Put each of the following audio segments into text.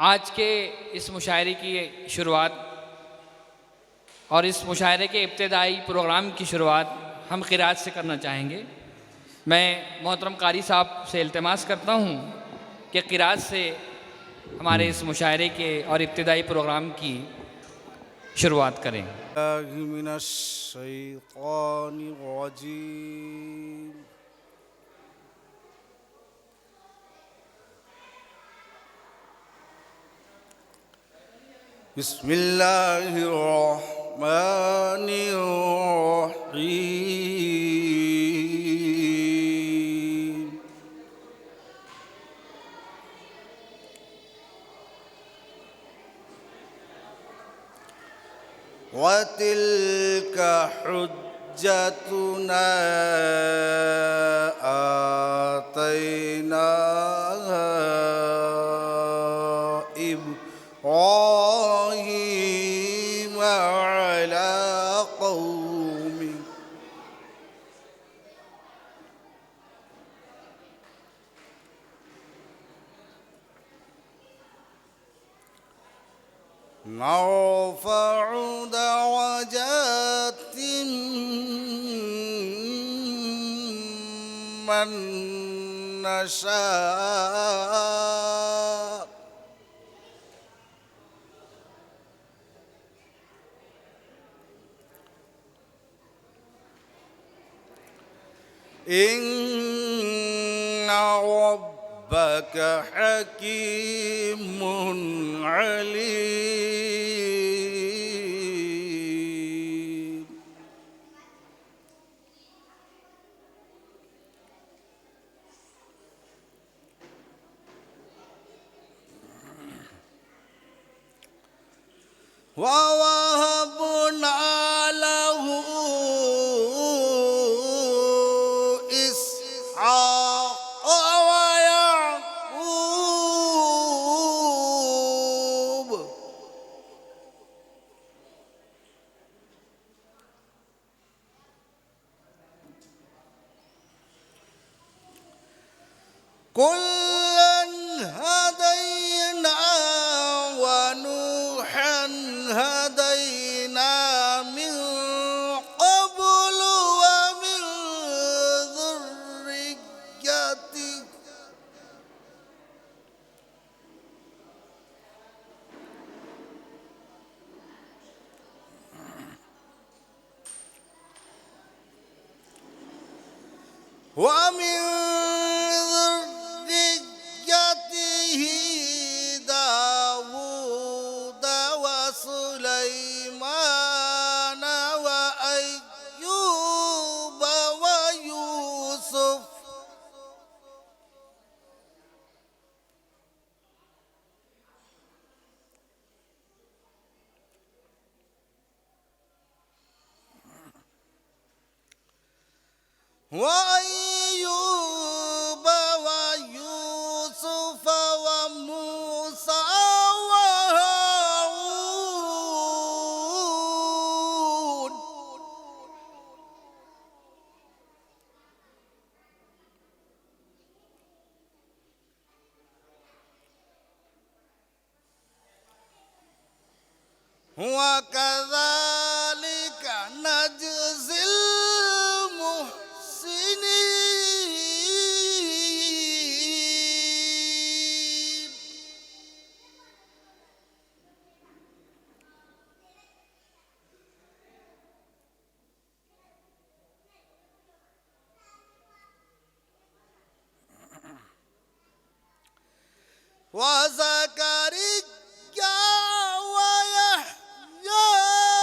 आज के इस मुशायरे की शुरुआत और इस मुशायरे के इब्तिदाई प्रोग्राम की शुरुआत हम क़िरात से करना चाहेंगे। मैं मोहतरम कारी साहब से इल्तिमास करता हूँ कि क़िरात से हमारे इस मुशायरे के और इब्तिदाई प्रोग्राम की शुरुआत करें। बिस्मिल्लाहिर्रहमानिर्रहीम। वतिल्क हुज्जतुना आतैनाहा इब्राहीम अला कौमि। नरफ़उ दरजातिन मन नशा। इन्ना रब्बक हकीमुन अलीम। ववहबना लहू इसहाक़ व याक़ूब। कुल्लन हदैना व नूहन हदैना मिन क़ब्लु व मिन ذُرِّयَّतिही दाऊद व सुलैमान व अय्यूब व यूसुफ। وأيوب ويوسف وموسى وهارون. وكذلك نجزي المحسنين. وزكريا ويحيى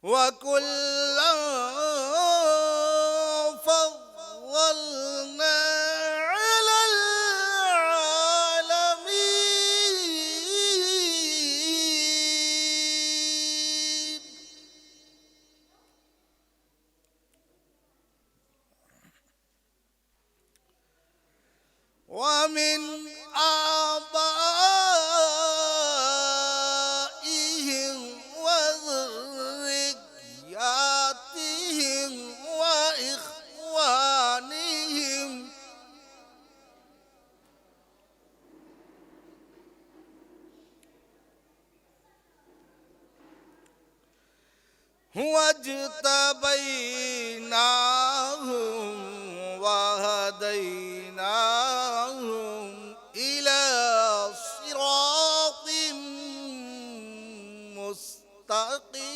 وكلا فضلنا على العالمين. ومن آبائهم وذرياتهم وإخوانهم واجتبيناهم وهديناهم إلى صراط مستقيم.